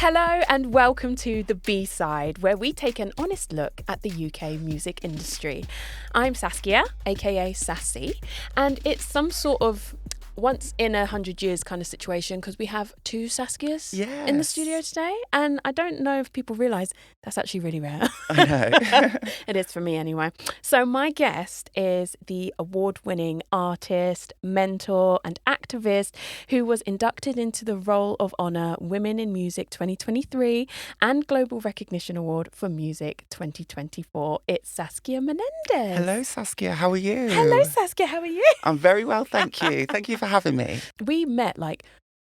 Hello and welcome to The B-Side, where we take an honest look at the UK music industry. I'm Saskia, aka Sassy, and it's some sort of once in 100 years kind of situation because we have two Saskias in the studio today, and I don't know if people realise that's actually really rare. I know. It is for me anyway. So my guest is the award-winning artist, mentor and activist who was inducted into the Roll of Honour Women in Music 2023 and Global Recognition Award for Music 2024. It's Saskhia Menendez. Hello, Saskia. How are you? Hello, Saskia. How are you? I'm very well, thank you. Thank you for having me. We met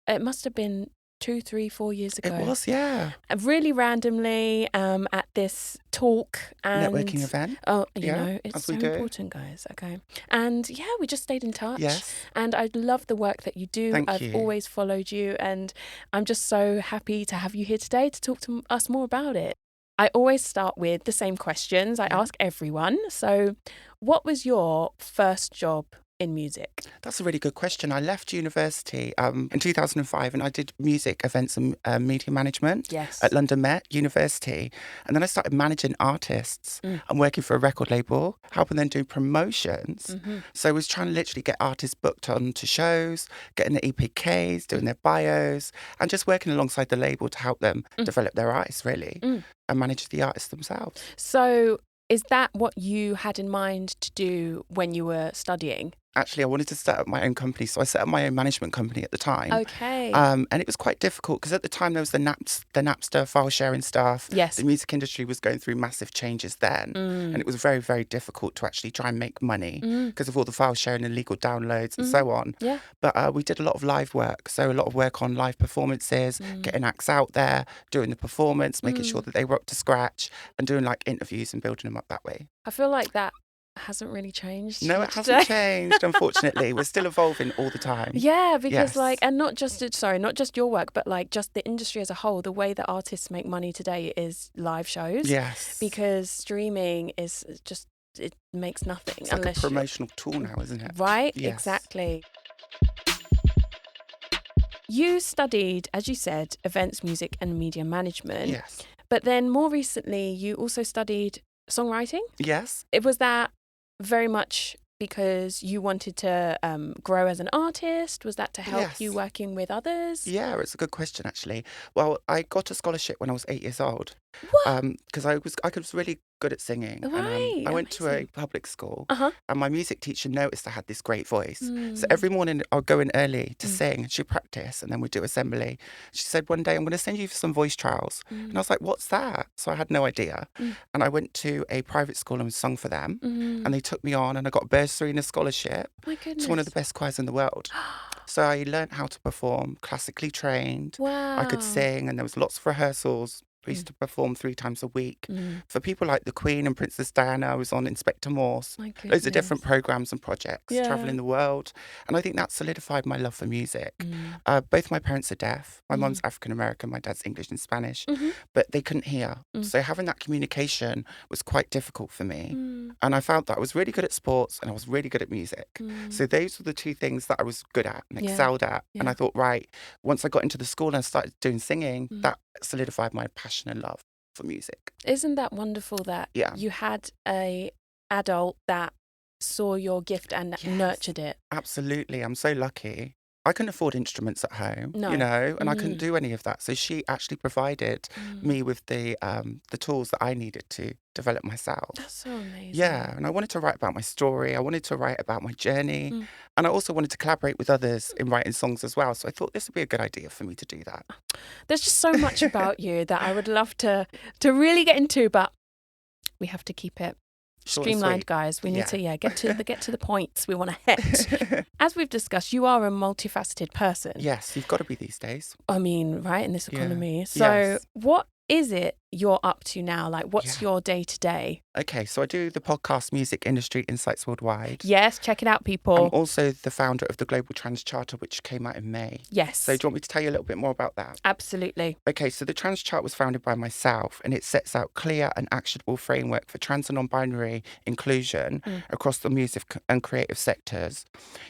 it must have been 2, 3, 4 years ago. It was, yeah. Really randomly at this talk and Networking event. Oh, you know, it's so we do. important, guys. Okay. And yeah, we just stayed in touch. Yes. And I love the work that you do. Thank I've you. always followed you, and I'm just so happy to have you here today to talk to us more about it. I always start with the same questions I ask everyone. So, what was your first job in music? That's a really good question. I left university in 2005 and I did music, events and media management at London Met University. And then I started managing artists and working for a record label, helping them do promotions. Mm-hmm. So I was trying to literally get artists booked onto shows, getting the EPKs, doing their bios, and just working alongside the label to help them develop their artists, really, and manage the artists themselves. So is that what you had in mind to do when you were studying? Actually, I wanted to set up my own company, so I set up my own management company at the time. Okay. And it was quite difficult because at the time there was the Napster file sharing stuff. Yes. The music industry was going through massive changes then. And it was very, very difficult to actually try and make money because of all the file sharing and legal downloads and so on. Yeah. But we did a lot of live work. So a lot of work on live performances, getting acts out there, doing the performance, making sure that they were up to scratch and doing like interviews and building them up that way. I feel like that hasn't really changed. No, it hasn't changed, unfortunately. We're still evolving all the time. Yeah, because and not just your work, but just the industry as a whole, the way that artists make money today is live shows. Yes. Because streaming is just, it makes nothing. It's like a promotional tool now, isn't it? Right, yes. Exactly. You studied, as you said, events, music and media management. Yes. But then more recently, you also studied songwriting? Yes. Was that very much because you wanted to grow as an artist? Was that to help you working with others? Yeah, it's a good question, actually. Well, I got a scholarship when I was 8 years old. What? Because I was really good at singing. Right. And I went to a public school and my music teacher noticed I had this great voice. So every morning I'd go in early to sing and she'd practice and then we'd do assembly. She said, one day I'm going to send you for some voice trials. And I was like, what's that? So I had no idea. And I went to a private school and sung for them and they took me on and I got a bursary and a scholarship to one of the best choirs in the world. So I learned how to perform, classically trained. Wow. I could sing and there was lots of rehearsals. We used to perform 3 times a week. For people like the Queen and Princess Diana, I was on Inspector Morse. Loads of different programmes and projects, travelling the world. And I think that solidified my love for music. Both my parents are deaf. My mum's African-American, my dad's English and Spanish. But they couldn't hear. So having that communication was quite difficult for me. And I found that I was really good at sports and I was really good at music. So those were the 2 things that I was good at and excelled at. And I thought, right, once I got into the school and started doing singing, that solidified my passion and love for music. Isn't that wonderful that you had a adult that saw your gift and nurtured it? Absolutely. I'm so lucky. I couldn't afford instruments at home, and I couldn't do any of that. So she actually provided me with the tools that I needed to develop myself. That's so amazing. Yeah, and I wanted to write about my story. I wanted to write about my journey. And I also wanted to collaborate with others in writing songs as well. So I thought this would be a good idea for me to do that. There's just so much about you that I would love to really get into, but we have to keep it streamlined, guys. We need to get to the points we want to hit. As we've discussed, you are a multifaceted person. Yes, you've got to be these days. I mean, right, in this economy. So what is it you're up to now? Like, what's Yeah. your day to day? Okay, so I do the podcast Music Industry Insights Worldwide. Yes, check it out, people. I'm also the founder of the Global Trans Charter, which came out in May. Yes. So do you want me to tell you a little bit more about that? Absolutely. Okay, so the Trans Chart was founded by myself, and it sets out clear and actionable framework for trans and non-binary inclusion across the music and creative sectors.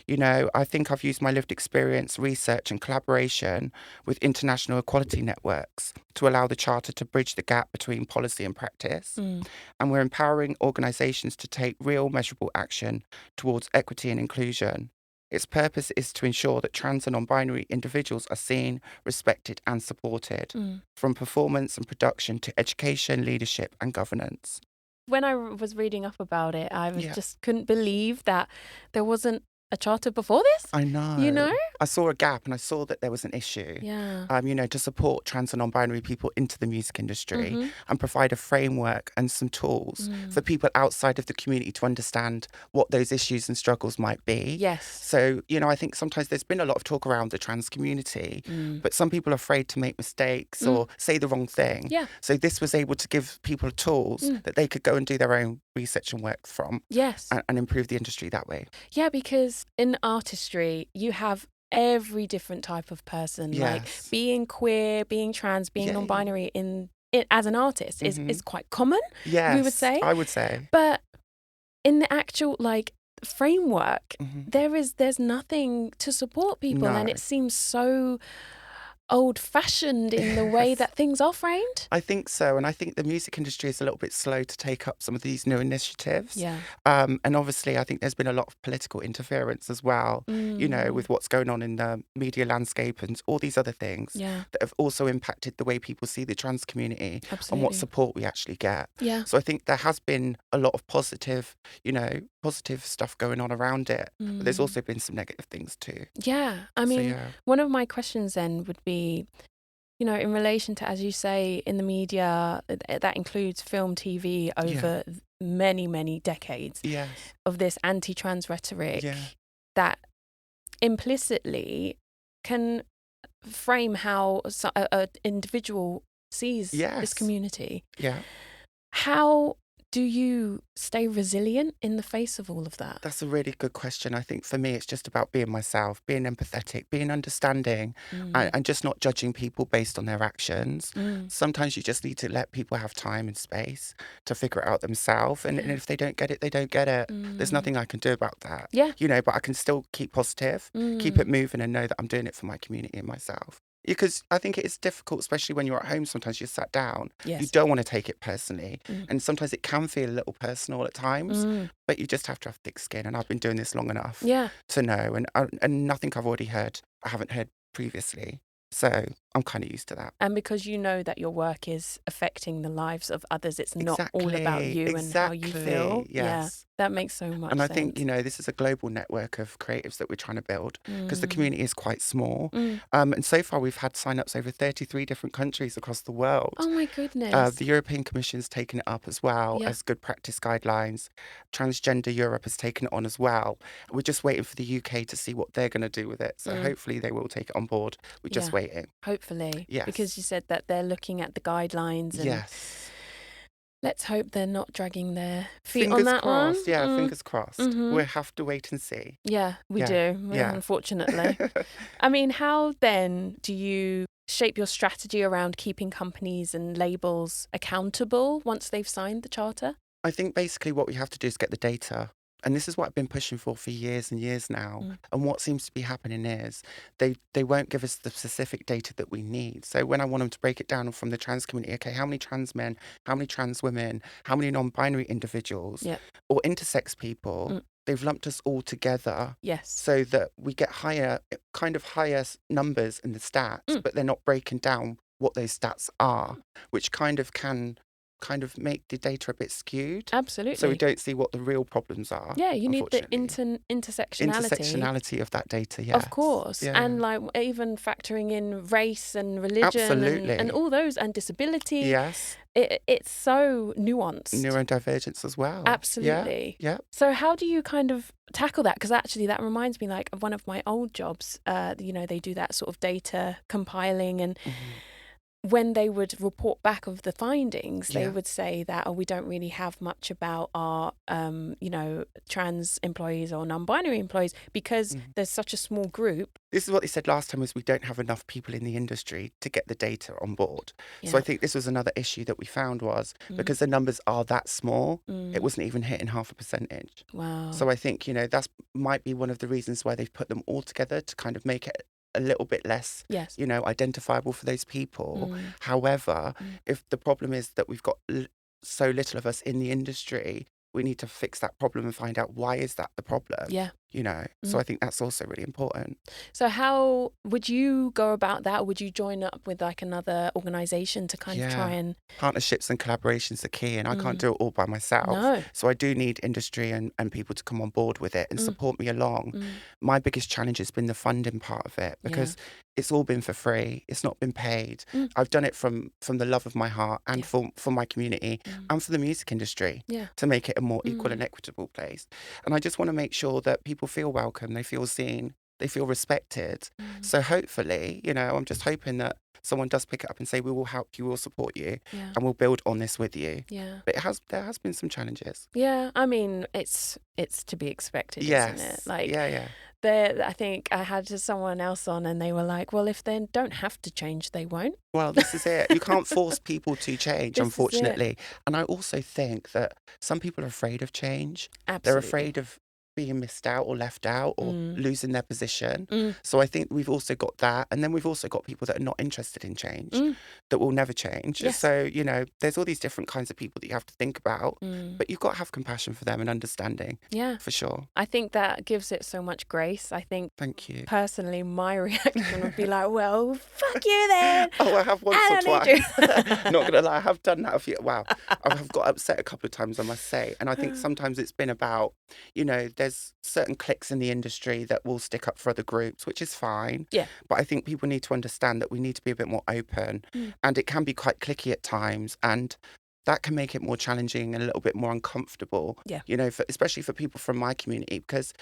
You know, I think I've used my lived experience, research and collaboration with international equality networks to allow the Charter to bridge the gap between policy and practice. And we're empowering organisations to take real measurable action towards equity and inclusion. Its purpose is to ensure that trans and non-binary individuals are seen, respected and supported, from performance and production to education, leadership and governance. When I was reading up about it, I just couldn't believe that there wasn't a charter before this. I know. You know? I saw a gap and I saw that there was an issue. Yeah. You know, to support trans and non-binary people into the music industry and provide a framework and some tools for people outside of the community to understand what those issues and struggles might be. Yes. So, you know, I think sometimes there's been a lot of talk around the trans community, but some people are afraid to make mistakes or say the wrong thing. Yeah. So this was able to give people tools that they could go and do their own research and work from. Yes. And improve the industry that way. Yeah, because in artistry, you have every different type of person. Yes. Like being queer, being trans, being non-binary as an artist is quite common. Yes, we would say. I would say. But in the actual framework, there's nothing to support people, and it seems so old-fashioned in the way that things are framed. I think so, and I think the music industry is a little bit slow to take up some of these new initiatives. Yeah. And obviously, I think there's been a lot of political interference as well, you know, with what's going on in the media landscape and all these other things that have also impacted the way people see the trans community and what support we actually get. Yeah. So I think there has been a lot of positive stuff going on around it, but there's also been some negative things too. Yeah. I mean, one of my questions then would be, you know, in relation to, as you say, in the media, that includes film, TV, over many, many decades of this anti-trans rhetoric that implicitly can frame how an individual sees this community. Yeah. How do you stay resilient in the face of all of that? That's a really good question. I think for me, it's just about being myself, being empathetic, being understanding, and just not judging people based on their actions. Sometimes you just need to let people have time and space to figure it out themselves. And if they don't get it, they don't get it. There's nothing I can do about that. Yeah. You know, but I can still keep positive, keep it moving and know that I'm doing it for my community and myself. Because I think it is difficult, especially when you're at home. Sometimes you're sat down. Yes. You don't want to take it personally. And sometimes it can feel a little personal at times. But you just have to have thick skin. And I've been doing this long enough to know. And nothing I've already heard, I haven't heard previously. So I'm kind of used to that. And because you know that your work is affecting the lives of others, it's not all about you and how you feel. Yes. Yeah, that makes so much sense. And I think, you know, this is a global network of creatives that we're trying to build because the community is quite small. And so far we've had sign-ups over 33 different countries across the world. Oh my goodness. The European Commission's taken it up as well as good practice guidelines. Transgender Europe has taken it on as well. We're just waiting for the UK to see what they're going to do with it. So hopefully they will take it on board. We're just waiting. Hopefully. Yes. Because you said that they're looking at the guidelines. And let's hope they're not dragging their feet fingers on that crossed. one. Yeah, fingers crossed. We'll have to wait and see. Yeah, we do, unfortunately. I mean, how then do you shape your strategy around keeping companies and labels accountable once they've signed the charter? I think basically what we have to do is get the data. And this is what I've been pushing for years and years now. And what seems to be happening is they won't give us the specific data that we need. So when I want them to break it down from the trans community, okay, how many trans men, how many trans women, how many non-binary individuals or intersex people, they've lumped us all together so that we get higher numbers in the stats, but they're not breaking down what those stats are, which kind of make the data a bit skewed. Absolutely. So we don't see what the real problems are. Yeah, you need the intersectionality of that data, yes. Of course. Yeah. And even factoring in race and religion and all those, and disability. Yes. It's so nuanced. Neurodivergence as well. Absolutely. Yeah. So how do you kind of tackle that? Because actually that reminds me of one of my old jobs. You know, they do that sort of data compiling and when they would report back of the findings, they Yeah. would say that, oh, we don't really have much about our, trans employees or non-binary employees because there's such a small group. This is what they said last time, was we don't have enough people in the industry to get the data on board. Yeah. So I think this was another issue that we found, was because the numbers are that small, it wasn't even hitting 0.5%. Wow. So I think, that's might be one of the reasons why they've put them all together, to kind of make it a little bit less, Yes. identifiable for those people. However, if the problem is that we've got so little of us in the industry, we need to fix that problem and find out why is that the problem. Yeah. So I think that's also really important. So how would you go about that? Or would you join up with like another organisation to kind of try and... Partnerships and collaborations are key, and I can't do it all by myself. No. So I do need industry and people to come on board with it and support me along. My biggest challenge has been the funding part of it, because it's all been for free. It's not been paid. I've done it from the love of my heart and for my community and for the music industry to make it a more equal and equitable place. And I just want to make sure that people feel welcome, they feel seen, they feel respected. So hopefully, I'm just hoping that someone does pick it up and say, we will help you, we'll support you, and we'll build on this with you. Yeah. But there has been some challenges. Yeah, I mean, it's to be expected, isn't it? Like, I think I had someone else on and they were like, well, if they don't have to change, they won't. Well, this is it. You can't force people to change, unfortunately. And I also think that some people are afraid of change. Absolutely. They're afraid of being missed out or left out or losing their position. So I think we've also got that. And then we've also got people that are not interested in change, that will never change. Yes. So, there's all these different kinds of people that you have to think about, but you've got to have compassion for them and understanding. Yeah. For sure. I think that gives it so much grace. I think, thank you. Personally, my reaction would be like, well, fuck you then. Oh, I have once or twice. Not going to lie, I have done that a few. Wow. I've got upset a couple of times, I must say. And I think sometimes it's been about, there's certain cliques in the industry that will stick up for other groups, which is fine. Yeah. But I think people need to understand that we need to be a bit more open, and it can be quite cliquey at times, and that can make it more challenging and a little bit more uncomfortable. Yeah. Especially for people from my community, because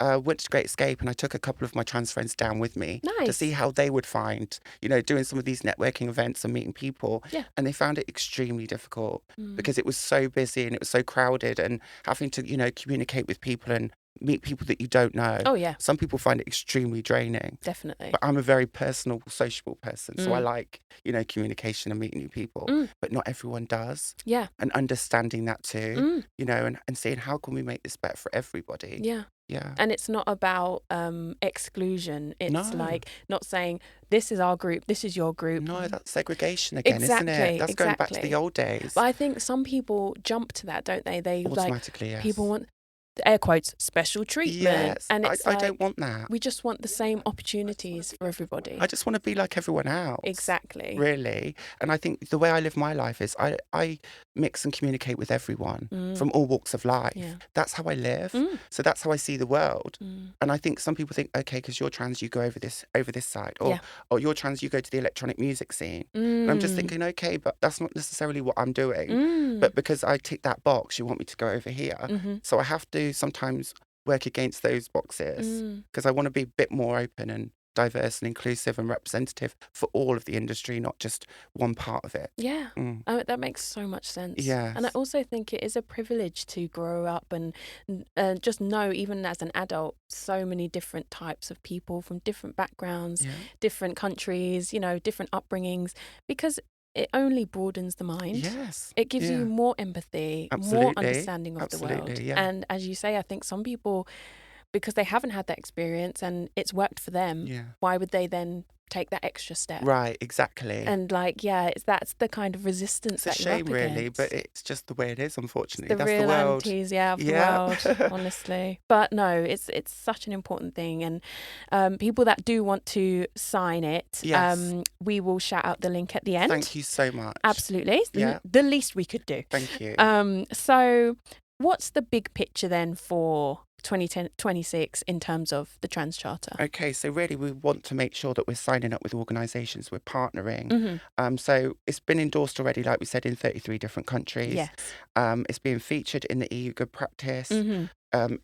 I went to Great Escape and I took a couple of my trans friends down with me to see how they would find, doing some of these networking events and meeting people. Yeah. And they found it extremely difficult because it was so busy and it was so crowded, and having to, communicate with people and meet people that you don't know. Oh, yeah. Some people find it extremely draining. Definitely. But I'm a very personal, sociable person. So I like, communication and meeting new people. But not everyone does. Yeah. And understanding that too, and saying, how can we make this better for everybody? Yeah. Yeah. And it's not about exclusion. It's like not saying, this is our group, this is your group. No, that's segregation again, isn't it? That's going back to the old days. But I think some people jump to that, don't they? They automatically, yes. People want, air quotes, special treatment. Yes, and it's I don't want that. We just want the same opportunities for everybody. I just want to be like everyone else. Exactly. Really. And I think the way I live my life is I mix and communicate with everyone from all walks of life. Yeah. That's how I live. So that's how I see the world. And I think some people think, okay, because you're trans, you go over this side. Or you're trans, you go to the electronic music scene. And I'm just thinking, okay, but that's not necessarily what I'm doing. But because I tick that box, you want me to go over here. So I have to sometimes work against those boxes because I want to be a bit more open and diverse and inclusive and representative for all of the industry, not just one part of it. Yeah. That makes so much sense. Yeah. And I also think it is a privilege to grow up and just know, even as an adult, so many different types of people from different backgrounds, different countries, different upbringings, because it only broadens the mind. Yes. It gives you more empathy, more understanding of the world. Yeah. And as you say, I think some people, because they haven't had that experience and it's worked for them, why would they then take that extra step? Right, exactly. And that's the kind of resistance that you're up against. It's a shame, really, but it's just the way it is, unfortunately. That's the world. Of the world, honestly. But no, it's such an important thing. And people that do want to sign it, we will shout out the link at the end. Thank you so much. Absolutely. Yeah. The least we could do. Thank you. So what's the big picture then for 2026 in terms of the Trans Charter? Okay, so really we want to make sure that we're signing up with organisations, we're partnering. So it's been endorsed already, like we said, in 33 different countries. Yes. It's being featured in the EU Good Practice.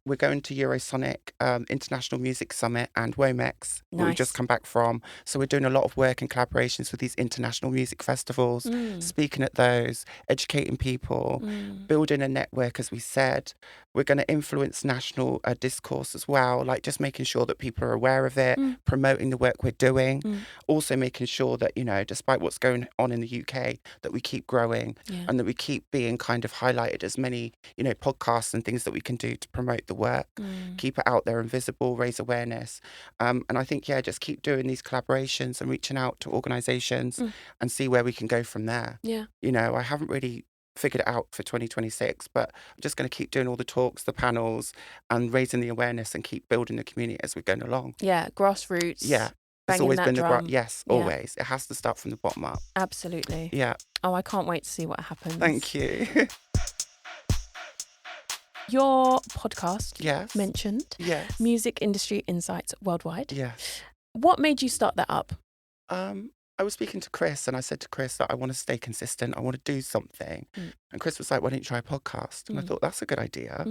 we're going to Eurosonic, International Music Summit, and WOMEX, we've just come back from. So we're doing a lot of work and collaborations with these international music festivals, speaking at those, educating people, building a network, as we said. We're going to influence national discourse as well, like just making sure that people are aware of it, promoting the work we're doing, also making sure that, you know, despite what's going on in the UK, that we keep growing and that we keep being kind of highlighted as many, you know, podcasts and things that we can do to promote the work, keep it out there and visible, raise awareness. And I think, just keep doing these collaborations and reaching out to organisations and see where we can go from there. Yeah. You know, I haven't really figured it out for 2026, but I'm just going to keep doing all the talks, the panels, and raising the awareness and keep building the community as we're going along. Yeah, grassroots. Yeah. It's always been always. It has to start from the bottom up. Absolutely. Yeah. Oh, I can't wait to see what happens. Thank you. Your podcast mentioned Music Industry Insights Worldwide. Yes. What made you start that up? I was speaking to Chris and I said to Chris that I want to stay consistent. I want to do something. And Chris was like, why don't you try a podcast? And I thought, that's a good idea.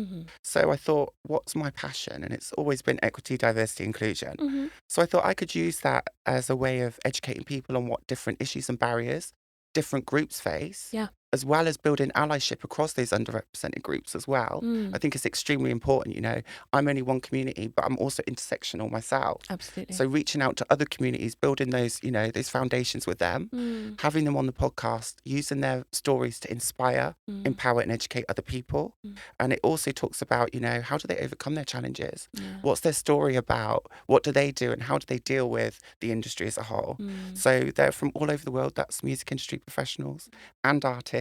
So I thought, what's my passion? And it's always been equity, diversity, inclusion. So I thought I could use that as a way of educating people on what different issues and barriers different groups face. Yeah. As well as building allyship across those underrepresented groups as well. I think it's extremely important. You know, I'm only one community, but I'm also intersectional myself. Absolutely. So reaching out to other communities, building those, you know, those foundations with them, having them on the podcast, using their stories to inspire, empower and educate other people. And it also talks about, you know, how do they overcome their challenges? What's their story about? What do they do and how do they deal with the industry as a whole? So they're from all over the world. That's music industry professionals and artists.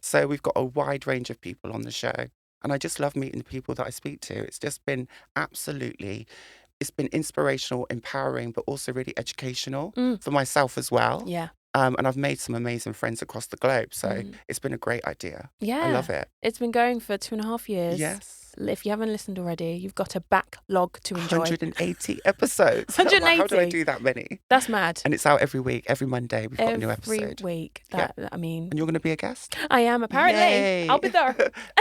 So we've got a wide range of people on the show. And I just love meeting the people that I speak to. It's just been it's been inspirational, empowering, but also really educational for myself as well. Yeah. And I've made some amazing friends across the globe. So it's been a great idea. Yeah. I love it. It's been going for 2.5 years. Yes. If you haven't listened already, you've got a backlog to enjoy. 180 episodes. 180. How do I do that many? That's mad. And it's out every week, every Monday. We've got a new episode. Every week. I mean. And you're going to be a guest? I am, apparently. Yay. I'll be there.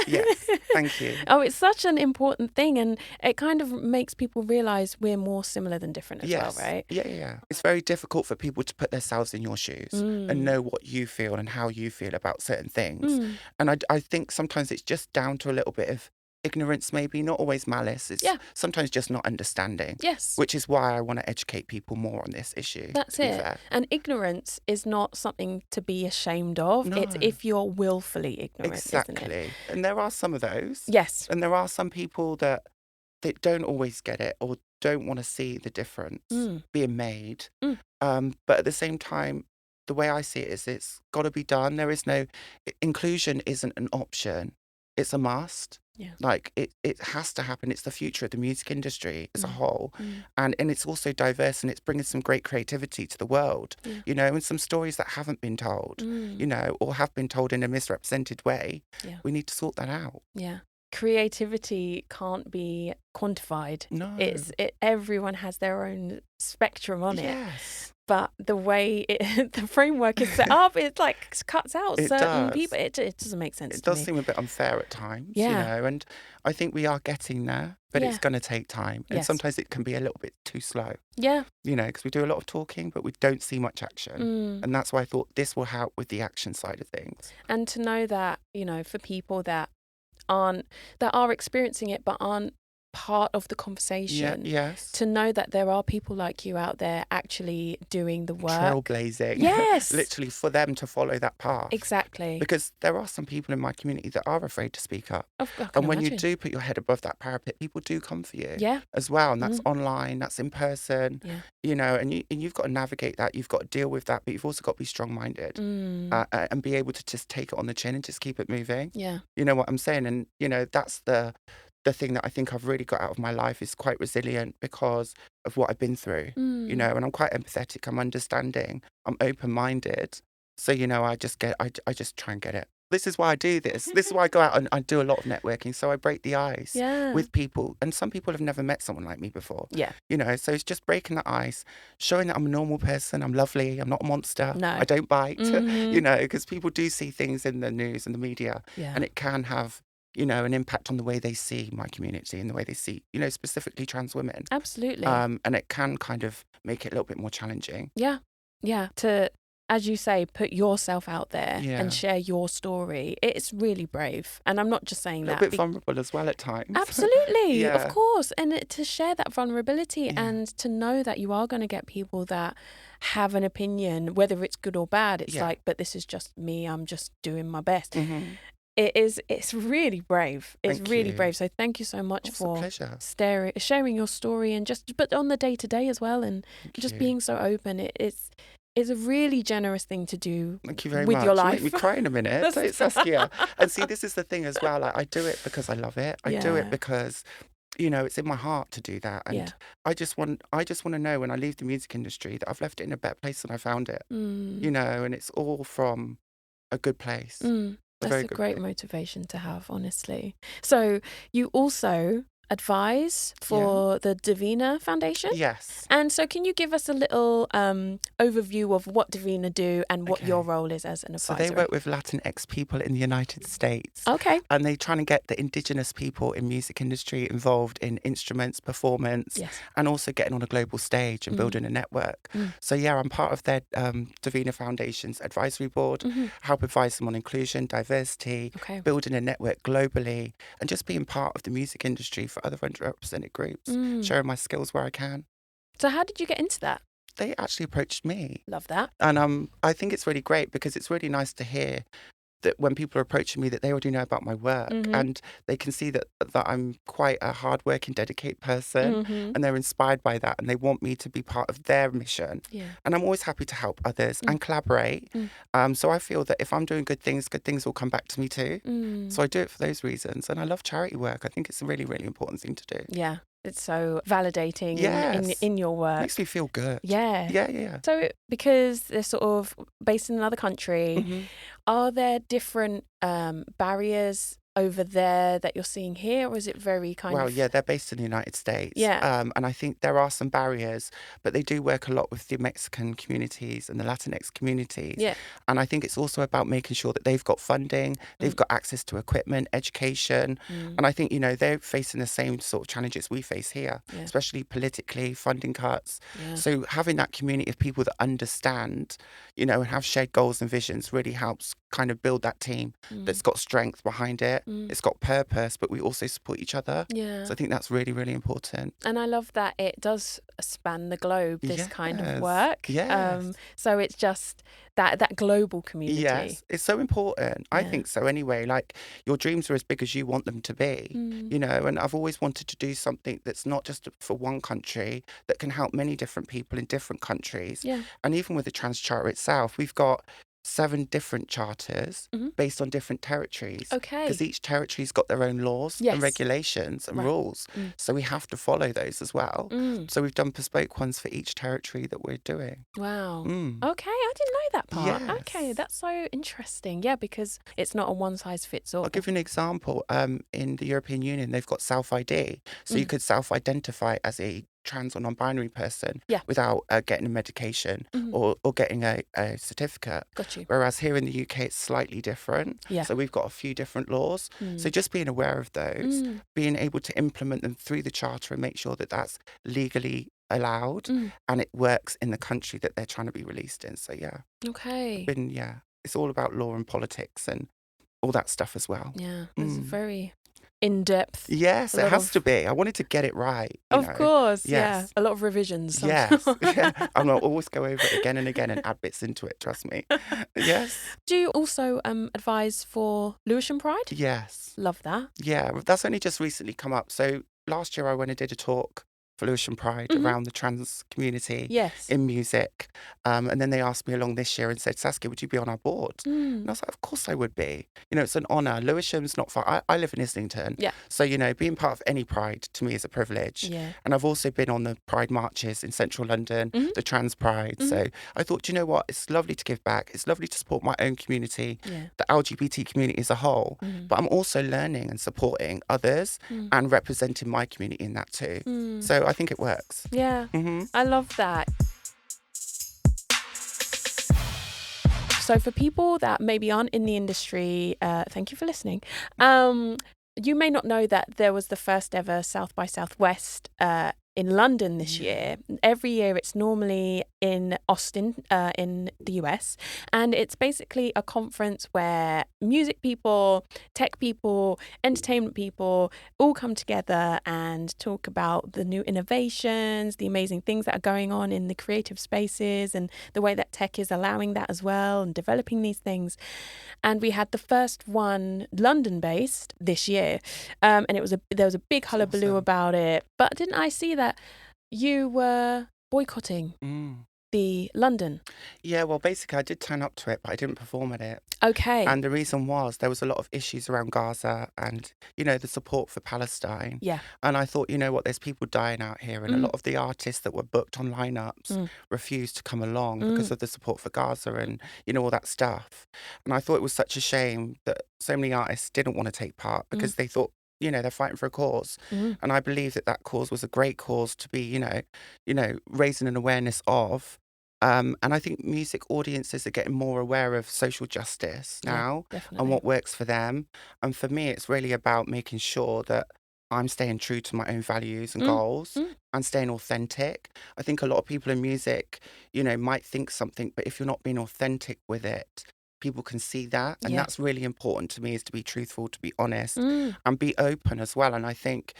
Yes. Thank you. Oh, it's such an important thing. And it kind of makes people realise we're more similar than different as well, right? Yeah. It's very difficult for people to put themselves in your shoes and know what you feel and how you feel about certain things. And I think sometimes it's just down to a little bit of ignorance, maybe, not always malice. It's sometimes just not understanding. Yes. Which is why I want to educate people more on this issue. That's it. Fair. And ignorance is not something to be ashamed of. No. It's if you're willfully ignorant. Exactly. Isn't it? And there are some of those. Yes. And there are some people that don't always get it or don't want to see the difference being made. But at the same time, the way I see it is it's got to be done. There is no inclusion isn't an option. It's a must. Yeah. Like it has to happen. It's the future of the music industry as a whole. And it's also diverse and it's bringing some great creativity to the world, you know, and some stories that haven't been told, you know, or have been told in a misrepresented way. Yeah. We need to sort that out. Yeah. Creativity can't be quantified. No. Everyone has their own spectrum on it. Yes. But the way the framework is set up, it like cuts out certain people. It doesn't make sense to me. It does seem a bit unfair at times, you know, and I think we are getting there, but it's going to take time. And sometimes it can be a little bit too slow. Yeah. You know, because we do a lot of talking, but we don't see much action. And that's why I thought this will help with the action side of things. And to know that, you know, for people that are experiencing it but aren't part of the conversation, to know that there are people like you out there actually doing the work, trailblazing, literally for them to follow that path. Exactly. Because there are some people in my community that are afraid to speak up, and when you do put your head above that parapet, people do come for you as well, and that's online, that's in person, you know, and you've got to navigate that, you've got to deal with that, but you've also got to be strong-minded and be able to just take it on the chin and just keep it moving. You know what I'm saying? And you know, that's the thing that I think I've really got out of my life is quite resilient because of what I've been through, you know, and I'm quite empathetic, I'm understanding, I'm open-minded. So, you know, I just try and get it. This is why I do this. This is why I go out and I do a lot of networking. So I break the ice with people. And some people have never met someone like me before. Yeah. You know, so it's just breaking the ice, showing that I'm a normal person. I'm lovely. I'm not a monster. No. I don't bite, you know, because people do see things in the news and the media and it can have an impact on the way they see my community and the way they see, specifically trans women. Absolutely. And it can kind of make it a little bit more challenging. Yeah. To, as you say, put yourself out there and share your story. It's really brave. And I'm not just saying that. A little bit vulnerable as well at times. Absolutely, of course. And to share that vulnerability and to know that you are going to get people that have an opinion, whether it's good or bad. It's like, but this is just me. I'm just doing my best. Mm-hmm. It's really brave. It's really brave. So thank you so much for sharing your story and but on the day-to-day as well, and just being so open. It's a really generous thing to do. Thank you very with much. Your life. You make me cry in a minute, Saskia. And see, this is the thing as well. Like, I do it because I love it. I do it because it's in my heart to do that. And I just want to know when I leave the music industry that I've left it in a better place than I found it. And it's all from a good place. That's a great motivation to have, honestly. So you also advise for the Davina Foundation? Yes. And so can you give us a little overview of what Davina do and what your role is as an advisor? So they work with Latinx people in the United States. Okay. And they're trying to get the indigenous people in music industry involved in instruments, performance, and also getting on a global stage and building a network. So I'm part of their Davina Foundation's advisory board, help advise them on inclusion, diversity, building a network globally, and just being part of the music industry for other underrepresented groups, sharing my skills where I can. So how did you get into that? They actually approached me. Love that. And I think it's really great because it's really nice to hear that when people are approaching me that they already know about my work and they can see that I'm quite a hardworking, dedicated person and they're inspired by that and they want me to be part of their mission. And I'm always happy to help others and collaborate. So I feel that if I'm doing good things will come back to me too. So I do it for those reasons. And I love charity work. I think it's a really, really important thing to do. Yeah. It's so validating in your work. Makes me feel good. Yeah. So because they're sort of based in another country, are there different barriers over there that you're seeing here, or is it very kind of... Well, they're based in the United States. And I think there are some barriers, but they do work a lot with the Mexican communities and the Latinx communities. And I think it's also about making sure that they've got funding, they've got access to equipment, education. And I think, they're facing the same sort of challenges we face here, especially politically, funding cuts. So having that community of people that understand, and have shared goals and visions really helps kind of build that team that's got strength behind it. It's got purpose, but we also support each other. So I think that's really, really important. And I love that it does span the globe, this kind of work. Yes. So it's just that global community. Yes, it's so important. I think so anyway. Like, your dreams are as big as you want them to be, and I've always wanted to do something that's not just for one country, that can help many different people in different countries. And even with the Trans Charter itself, we've got 7 different charters based on different territories. Because each territory's got their own laws and regulations and rules. So we have to follow those as well. So we've done bespoke ones for each territory that we're doing. Wow. Okay, I didn't know that part. Yes. Okay, that's so interesting. Yeah, because it's not a one size fits all. I'll give you an example. In the European Union, they've got self-ID. So you could self-identify as a trans or non-binary person without getting a medication or getting a certificate. Got you. Whereas here in the UK, it's slightly different. So we've got a few different laws. So just being aware of those, being able to implement them through the charter and make sure that that's legally allowed and it works in the country that they're trying to be released in. So Okay. It's all about law and politics and all that stuff as well. Yeah, it's very in-depth. Yes, it has to be. I wanted to get it right. Of course, yes. A lot of revisions. Yes, I'm going to always go over it again and again and add bits into it, trust me. Yes. Do you also advise for Lewisham Pride? Yes. Love that. Yeah, that's only just recently come up. So last year I went and did a talk for Lewisham Pride around the trans community in music. And then they asked me along this year and said, Saskia, would you be on our board? And I was like, of course I would be. It's an honour. Lewisham's not far. I live in Islington. So, being part of any Pride to me is a privilege. And I've also been on the Pride marches in central London, the Trans Pride. So I thought, you know what? It's lovely to give back. It's lovely to support my own community, the LGBT community as a whole. But I'm also learning and supporting others and representing my community in that too. So I think it works. Yeah, I love that. So for people that maybe aren't in the industry, thank you for listening. you may not know that there was the first ever South by Southwest in London this year. Every year it's normally in Austin in the US, and it's basically a conference where music people, tech people, entertainment people all come together and talk about the new innovations, the amazing things that are going on in the creative spaces, and the way that tech is allowing that as well and developing these things. And we had the first one London-based this year, and there was a big hullabaloo about it. But didn't I see that you were boycotting the London? Yeah, well, basically, I did turn up to it, but I didn't perform at it. Okay. And the reason was there was a lot of issues around Gaza and, the support for Palestine. Yeah. And I thought, you know what, there's people dying out here. And a lot of the artists that were booked on lineups refused to come along because of the support for Gaza and, all that stuff. And I thought it was such a shame that so many artists didn't want to take part because they thought, they're fighting for a cause. And I believe that cause was a great cause to be, raising an awareness of. And I think music audiences are getting more aware of social justice now and what works for them. And for me, it's really about making sure that I'm staying true to my own values and goals and staying authentic. I think a lot of people in music, might think something, but if you're not being authentic with it, people can see that. And that's really important to me, is to be truthful, to be honest and be open as well. And I think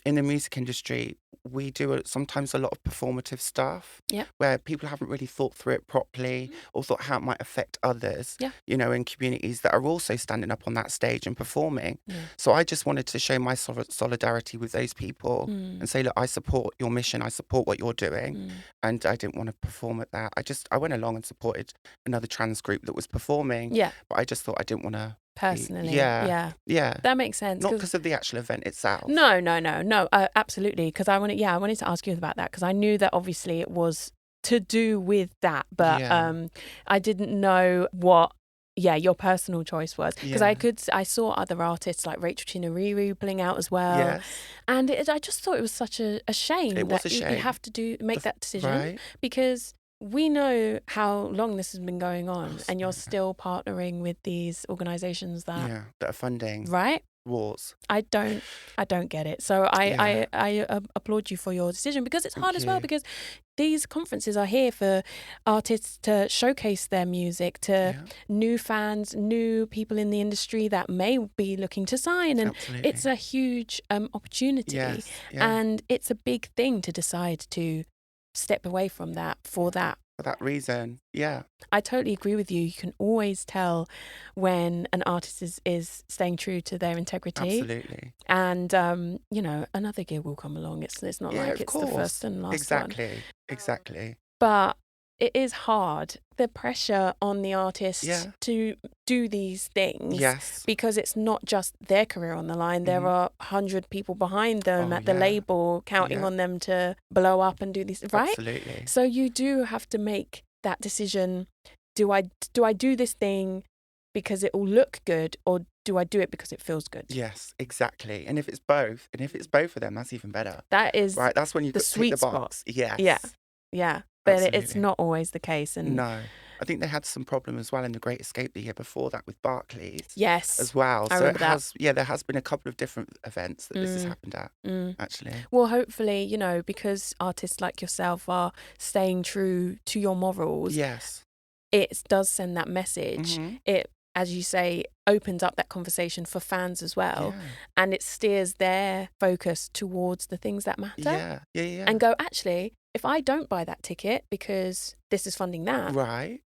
in the music industry, we do sometimes a lot of performative stuff where people haven't really thought through it properly or thought how it might affect others, in communities that are also standing up on that stage and performing. So I just wanted to show my solidarity with those people and say, look, I support your mission, I support what you're doing. And I didn't want to perform at that. I went along and supported another trans group that was performing, but I just thought I didn't want to personally. Yeah. That makes sense. Not because of the actual event itself. No, absolutely. Because I wanted to ask you about that, because I knew that obviously it was to do with that, but I didn't know what your personal choice was, because I saw other artists like Rachel Chinariri pulling out as well, and I just thought it was such a shame that you have to make that decision, because we know how long this has been going on, and you're still partnering with these organisations that are funding wars. I don't get it. So I applaud you for your decision, because it's hard as well, because these conferences are here for artists to showcase their music to new fans, new people in the industry that may be looking to sign, and it's a huge opportunity, and it's a big thing to decide to step away from that for that reason. I totally agree with you. You can always tell when an artist is staying true to their integrity. Absolutely. And another gig will come along. It's not like it's the first and last one. Exactly. But it is hard, the pressure on the artist to do these things, because it's not just their career on the line. There are 100 people behind them at the label counting on them to blow up and do these, right? Absolutely. So you do have to make that decision. Do I do this thing because it will look good, or do I do it because it feels good? Yes, exactly. And if it's both of them, that's even better. That is right. That's when you the sweet spot. Yes. Yeah. But absolutely. It's not always the case. And no. I think they had some problem as well in the Great Escape the year before that with Barclays. Yes. As well. I remember that. There has been a couple of different events that this has happened at, actually. Well, hopefully, because artists like yourself are staying true to your morals. Yes. It does send that message. It, as you say, opens up that conversation for fans as well. And it steers their focus towards the things that matter. Yeah. And go, actually, if I don't buy that ticket because this is funding that,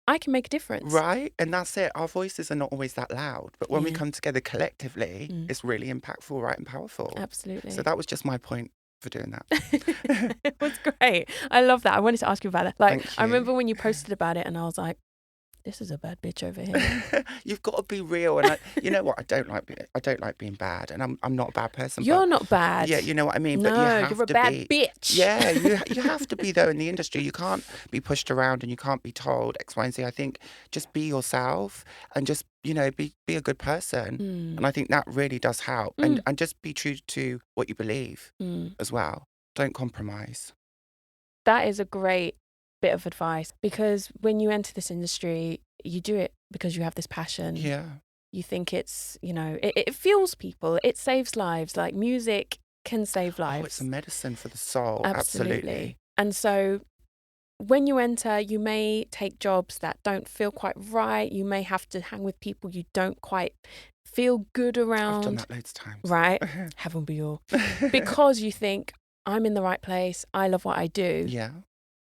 I can make a difference. Right. And that's it. Our voices are not always that loud. But when we come together collectively, it's really impactful, right, and powerful. Absolutely. So that was just my point for doing that. It was great. I love that. I wanted to ask you about it. Thank you. I remember when you posted about it and I was like, this is a bad bitch over here. You've got to be real, and you know what? I don't like being bad, and I'm not a bad person. You're not bad. Yeah, you know what I mean. No, but you're a bad bitch. Yeah, you have to be though in the industry. You can't be pushed around, and you can't be told X, Y, and Z. I think just be yourself, and just be a good person, and I think that really does help. And just be true to what you believe as well. Don't compromise. That is a great bit of advice, because when you enter this industry, you do it because you have this passion. Yeah. You think it's, you know, it fuels people. It saves lives. Like music can save lives. Oh, it's a medicine for the soul. Absolutely. Absolutely. And so when you enter, you may take jobs that don't feel quite right. You may have to hang with people you don't quite feel good around. I've done that loads of times. Right? Haven't we all? Because you think, I'm in the right place. I love what I do. Yeah.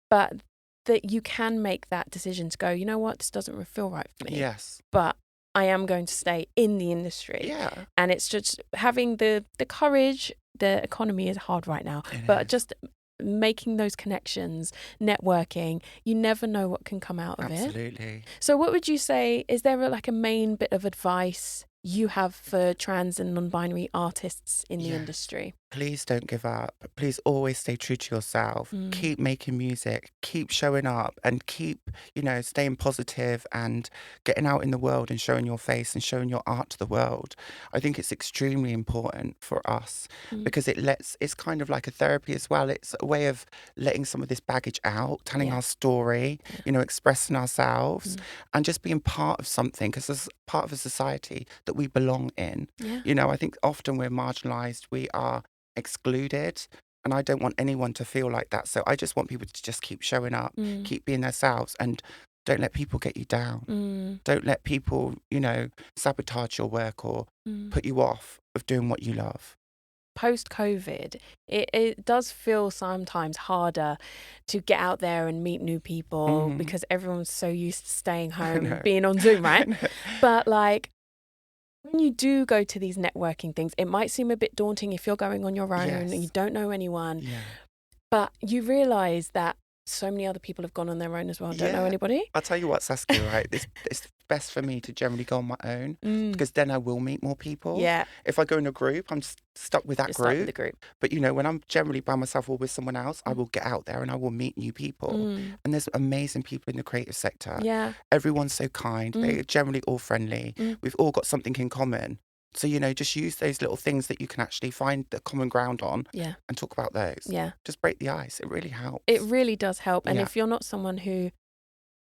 But that you can make that decision to go, you know what, this doesn't feel right for me. Yes. But I am going to stay in the industry. Yeah. And it's just having the courage. The economy is hard right now. But just making those connections, networking, you never know what can come out of it. Absolutely. So what would you say, is there a main bit of advice you have for trans and non-binary artists in the industry? Please don't give up. Please always stay true to yourself. Keep making music, keep showing up, and keep, staying positive and getting out in the world and showing your face and showing your art to the world. I think it's extremely important for us because it's kind of like a therapy as well. It's a way of letting some of this baggage out, telling our story, expressing ourselves and just being part of something, because it's part of a society that we belong in. I think often we're marginalized, we are excluded, and I don't want anyone to feel like that. So I just want people to just keep showing up, keep being themselves, and don't let people get you down. Don't let people, sabotage your work or put you off of doing what you love. Post-COVID, it does feel sometimes harder to get out there and meet new people because everyone's so used to staying home and being on Zoom, right? But when you do go to these networking things, it might seem a bit daunting if you're going on your own and you don't know anyone. But you realise that so many other people have gone on their own as well, don't know anybody. I'll tell you what, Saskia, right? It's best for me to generally go on my own because then I will meet more people. If I go in a group, I'm stuck with that group. Stuck with the group. But, when I'm generally by myself or with someone else, I will get out there and I will meet new people. And there's amazing people in the creative sector. Everyone's so kind. They're generally all friendly. We've all got something in common. So, just use those little things that you can actually find the common ground on and talk about those. Just break the ice. It really helps. It really does help. And if you're not someone who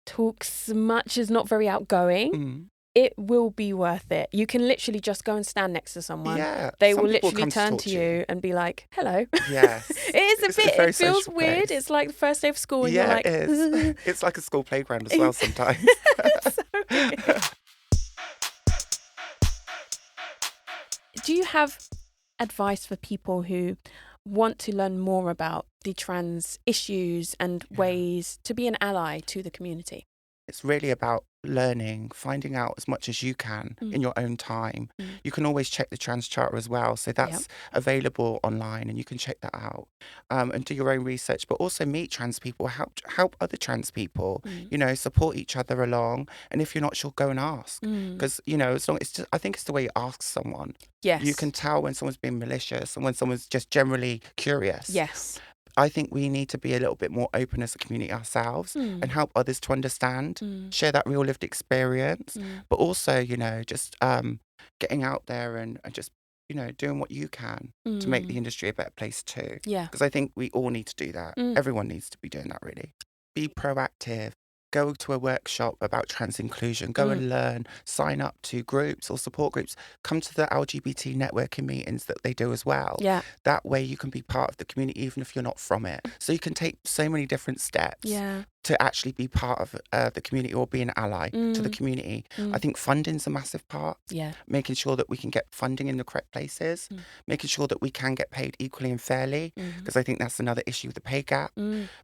talks much, is not very outgoing, it will be worth it. You can literally just go and stand next to someone. They will literally turn to you and be like, hello. Yes. It feels weird. Place. It's like the first day of school and you're like... it is. It's like a school playground as well sometimes. So weird. Do you have advice for people who want to learn more about the trans issues and ways to be an ally to the community? It's really about learning, finding out as much as you can in your own time. You can always check the Trans Charter as well. So that's available online and you can check that out and do your own research, but also meet trans people, help other trans people, support each other along. And if you're not sure, go and ask. Because, I think it's the way you ask someone. Yes. You can tell when someone's being malicious and when someone's just generally curious. Yes. I think we need to be a little bit more open as a community ourselves and help others to understand, share that real lived experience, but also, just getting out there and just, doing what you can to make the industry a better place too. Because I think we all need to do that. Everyone needs to be doing that, really. Be proactive. Go to a workshop about trans inclusion, go and learn, sign up to groups or support groups, come to the LGBT networking meetings that they do as well. That way you can be part of the community even if you're not from it. So you can take so many different steps to actually be part of the community or be an ally to the community. I think funding's a massive part. Making sure that we can get funding in the correct places, making sure that we can get paid equally and fairly, because I think that's another issue with the pay gap.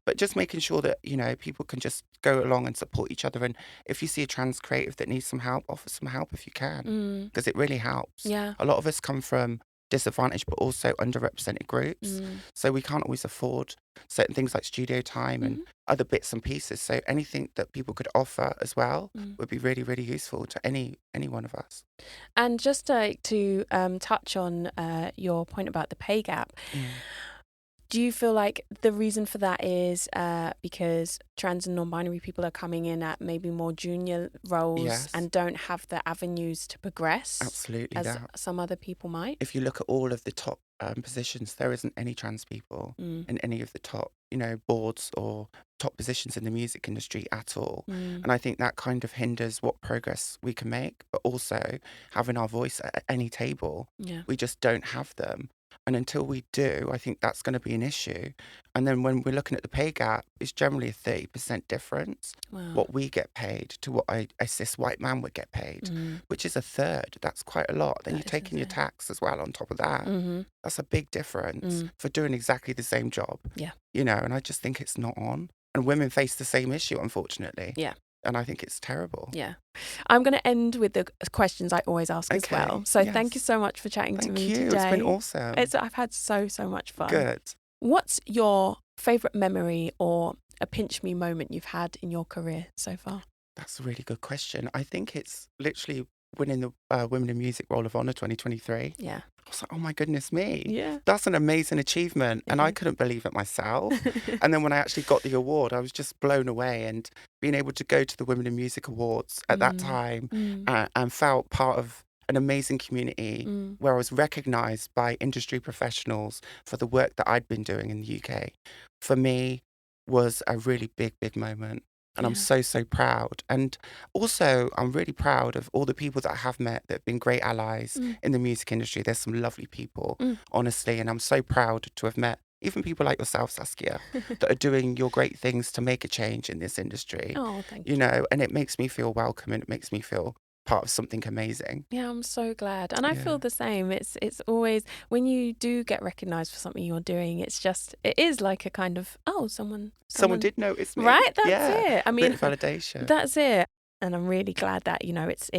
But just making sure that, people can just go along and support each other. And if you see a trans creative that needs some help, offer some help if you can, because it really helps. A lot of us come from disadvantaged but also underrepresented groups, so we can't always afford certain things like studio time and other bits and pieces. So anything that people could offer as well would be really, really useful to any one of us. And just to touch on your point about the pay gap, do you feel like the reason for that is because trans and non-binary people are coming in at maybe more junior roles and don't have the avenues to progress? Absolutely. As some other people might? If you look at all of the top positions, there isn't any trans people in any of the top, boards or top positions in the music industry at all. And I think that kind of hinders what progress we can make, but also having our voice at any table. We just don't have them. And until we do, I think that's going to be an issue. And then when we're looking at the pay gap, it's generally a 30% difference, what we get paid to what a cis white man would get paid, which is a third. That's quite a lot. Then you're taking your tax as well on top of that. That's a big difference for doing exactly the same job. And I just think it's not on. And women face the same issue, unfortunately. And I think it's terrible. I'm going to end with the questions I always ask as well. So thank you so much for chatting to me today. It's been awesome. I've had so much fun. Good. What's your favourite memory or a pinch me moment you've had in your career so far? That's a really good question. I think it's literally winning the Women in Music Roll of Honour 2023. I was like, oh my goodness me. That's an amazing achievement. And I couldn't believe it myself. And then when I actually got the award, I was just blown away. And being able to go to the Women in Music Awards at that time and felt part of an amazing community where I was recognised by industry professionals for the work that I'd been doing in the UK, for me was a really big moment. And I'm so proud. And also, I'm really proud of all the people that I have met that have been great allies in the music industry. There's some lovely people, honestly. And I'm so proud to have met even people like yourself, Saskia, that are doing your great things to make a change in this industry. Oh, thank you. And it makes me feel welcome and it makes me feel part of something amazing. Yeah, I'm so glad. And I feel the same. It's always, when you do get recognised for something you're doing, it is like a kind of, someone Someone did notice me. Right, that's it. I mean, validation. That's it. And I'm really glad that, it's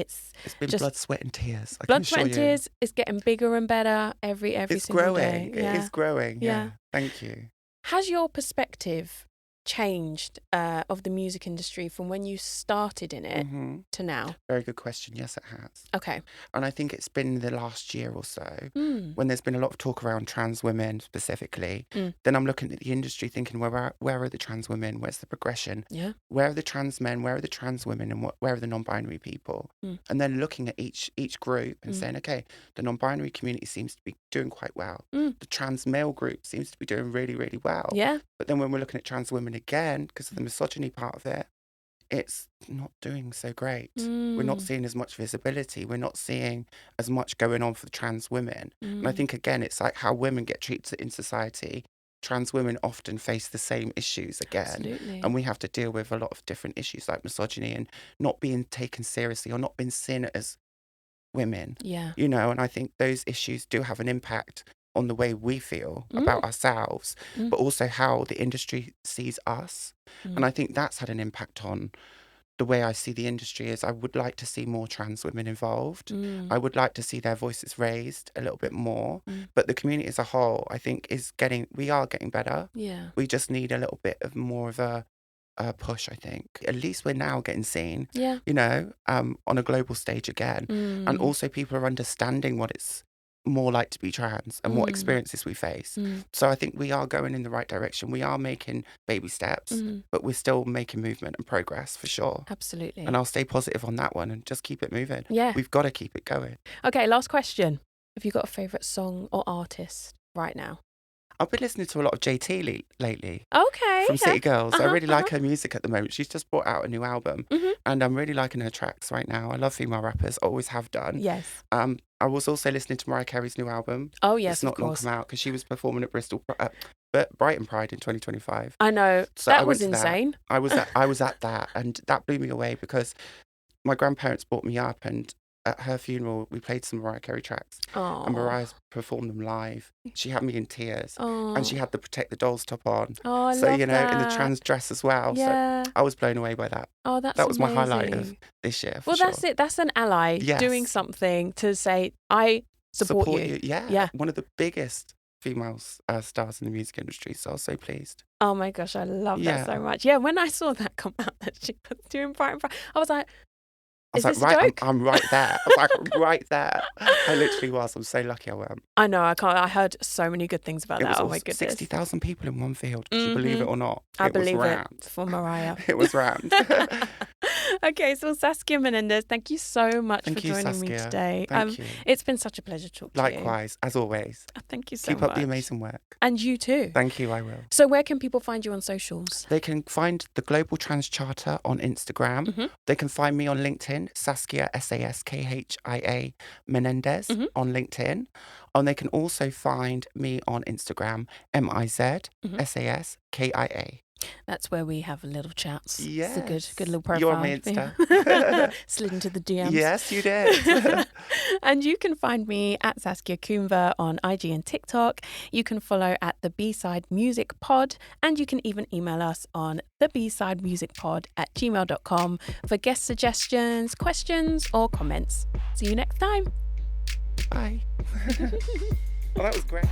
been just blood, sweat and tears. Blood, sweat and tears. It's getting bigger and better every single day. It is growing. Yeah. Thank you. Has your perspective changed of the music industry from when you started in it to now? Very good question. Yes, it has. Okay. And I think it's been the last year or so when there's been a lot of talk around trans women specifically. Then I'm looking at the industry thinking, where are the trans women? Where's the progression? Where are the trans men? Where are the trans women? And where are the non-binary people? And then looking at each group and saying, okay, the non-binary community seems to be doing quite well. The trans male group seems to be doing really, really well. But then when we're looking at trans women again, because of the misogyny part of it, it's not doing so great. We're not seeing as much visibility. We're not seeing as much going on for the trans women. And I think, again, it's like how women get treated in society. Trans women often face the same issues again. Absolutely. And we have to deal with a lot of different issues like misogyny and not being taken seriously or not being seen as women. And I think those issues do have an impact on the way we feel about ourselves, but also how the industry sees us. And I think that's had an impact on the way I see the industry. Is I would like to see more trans women involved. I would like to see their voices raised a little bit more. But the community as a whole, I think, we are getting better. We just need a little bit of more of a push, I think. At least we're now getting seen, on a global stage again. And also people are understanding what it's more like to be trans and what experiences we face. So I think we are going in the right direction. We are making baby steps, but we're still making movement and progress for sure. Absolutely. And I'll stay positive on that one and just keep it moving. We've got to keep it going. Okay, last question. Have you got a favourite song or artist right now? I've been listening to a lot of JT lately. Okay. From City Girls. I really like her music at the moment. She's just brought out a new album and I'm really liking her tracks right now. I love female rappers, always have done. Yes. I was also listening to Mariah Carey's new album. Oh, yes, it's not long come out because she was performing at Brighton Pride in 2025. I know. So that was insane. I was at that and that blew me away because my grandparents brought me up and at her funeral, we played some Mariah Carey tracks. Aww. And Mariah performed them live. She had me in tears. Aww. And she had the Protect the Dolls top on. Oh, I so, love that. in the trans dress as well. Yeah. So I was blown away by that. Oh, that's That was amazing. my highlight of this year. Well, sure. That's it. That's an ally doing something to say, I support you. Yeah. One of the biggest female stars in the music industry. So I was so pleased. Oh my gosh, I love that so much. Yeah, when I saw that come out that she was doing Brighton Pride, I was like, is this a joke? I'm right there. I was like, right there. I literally was. I'm so lucky I went. I know. I heard so many good things about that. Oh my goodness. 60,000 people in one field. Could you believe it or not? I believe it for Mariah. It was rammed. Okay, so Saskhia Menendez, thank you so much for joining me today. Thank you. It's been such a pleasure to talk to you. Likewise, as always. Thank you so much. Keep up the amazing work. And you too. Thank you, I will. So where can people find you on socials? They can find the Global Trans Charter on Instagram. Mm-hmm. They can find me on LinkedIn, Saskia, Saskia Menendez on LinkedIn. And they can also find me on Instagram, MIZ, That's where we have little chats. Yes. It's a good little profile. You're on my Insta. Slid into the DMs. Yes, you did. And you can find me at Saskia Kumva on IG and TikTok. You can follow at the B-Side Music Pod, and you can even email us on thebsidemusicpod@gmail.com for guest suggestions, questions, or comments. See you next time. Bye. Well, that was great.